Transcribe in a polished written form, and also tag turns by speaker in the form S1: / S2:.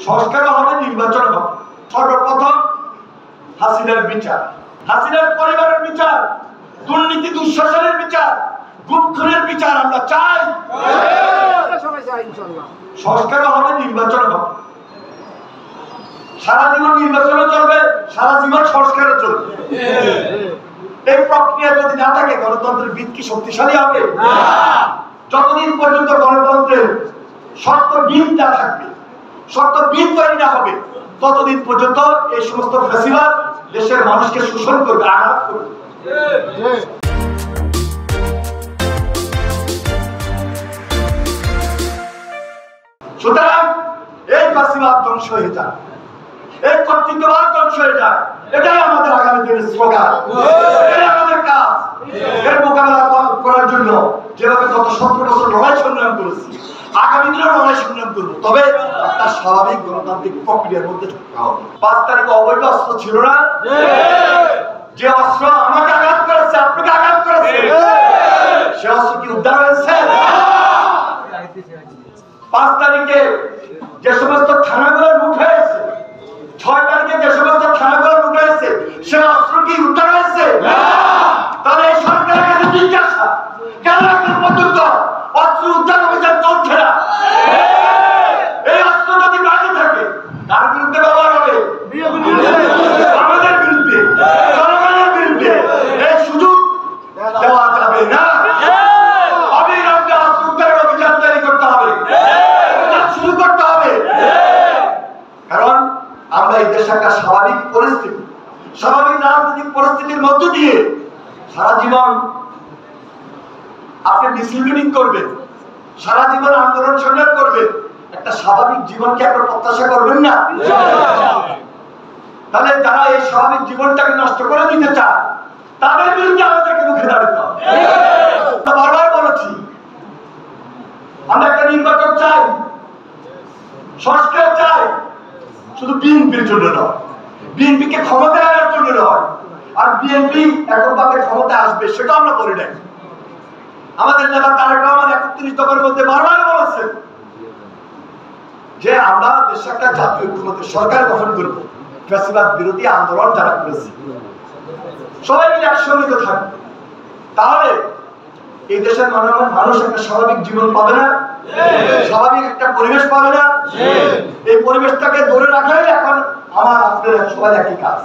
S1: সংস্কার হবে, নির্বাচন হবে। সর্বপ্রথম হাসিনার বিচার, হাসিনার পরিবারের বিচার, দুর্নীতি দুঃশাসনের বিচার, গুমখুরের বিচার আমরা চাই। সংস্কার হবে, নির্বাচন হবে, সারা জীবন নির্বাচনও চলবে, সারা জীবন সংস্কারও চলবে। এই প্রক্রিয়া যদি না থাকে গণতন্ত্রের ভিত কি শক্তিশালী হবে? যতদিন পর্যন্ত গণতন্ত্রের শক্ত ভিত না থাকবে, শক্ত ভিত তৈরি না হবে, ততদিন পর্যন্ত এই সমস্ত ফ্যাসিবাদ দেশের মানুষকে শোষণ করবে, আঘাত করবে। সুতরাং এই ফ্যাসিবাদ ধ্বংস হয়ে যায়, এই কর্তৃত্ববাদ ধ্বংস হয়ে যায়, এটাই আমাদের আগামী দিনের স্লোগান, এটাই আমাদের কাজ। এর মোকাবেলা করার জন্য যেভাবে গত 17 বছর লড়াই সংগ্রাম করেছি, আগামী দিনে লড়াই সংগ্রাম করবো, তবে একটা স্বাভাবিক গণতান্ত্রিক প্রক্রিয়ার মধ্যে ঢুকতে হবে। 5 তারিখে অবৈধ অস্ত্র ছিল না, যে অস্ত্র আমাকে আঘাত করেছে, আপনাকে আঘাত করেছে, সে অস্ত্র কি উদ্ধার হয়েছে? 5 তারিখে যে সমস্ত থানাগুলো লুট হয়েছে, 6 তারিখে যে সমস্ত থানাগুলো লুট হয়েছে, সে অস্ত্র কি উদ্ধার হয়েছে? তাহলে এই সরকারের কাছে জিজ্ঞাসা, কেন এখন পর্যন্ত অস্ত্র উদ্ধার অভিযান চলছে না? এই অস্ত্র যদি বাইরে থাকে, কার বিরুদ্ধে ব্যবহার হবে? আমাদের বিরুদ্ধে, জনগণের বিরুদ্ধে। এই সুযোগ দেওয়া যাবে না। অবিলম্বে অস্ত্র উদ্ধারের অভিযান তৈরি করতে হবে, শুরু করতে হবে। কারণ আমরা এই দেশে একটা স্বাভাবিক পরিস্থিতি, স্বাভাবিক রাজনৈতিক পরিস্থিতির মধ্য দিয়ে সারা জীবন আপনি মিছিল মিটিং করবেন, সারা জীবন আন্দোলন সংগ্রাম করবেন, একটা স্বাভাবিক জীবনকে আপনার প্রত্যাশা করবেন না? তাহলে যারা এই স্বাভাবিক জীবনটাকে নষ্ট করে দিতে চায়, তাদের বিরুদ্ধে আমাদেরকে রুখে দাঁড়াতে হবে। বারবার বলেছি, আমরা একটা নির্বাচন চাই, সংস্কার চাই, শুধু বিএনপির জন্য নয়, বিএনপিকে ক্ষমতায় আনার জন্য নয়। আর বিএনপি এককভাবে ক্ষমতা আসবে সেটা আমরা বলি নাই। আমাদের নেতা তারেক রহমান 31 দফার মধ্যে বারবার বলেছেন যে আমরা দেশে একটা জাতীয় ঐক্যমত্যের সরকার গঠন করব। ফ্যাসিবাদ বিরোধী আন্দোলন যারা করেছে সবাই মিলে একসঙ্গে থাকবে, তাহলে এই দেশের মানুষ একটা স্বাভাবিক জীবন পাবে না, স্বাভাবিক একটা পরিবেশ পাবে না। এই পরিবেশটাকে ধরে রাখাই এখন আমার আপনার সবাই একই কাজ।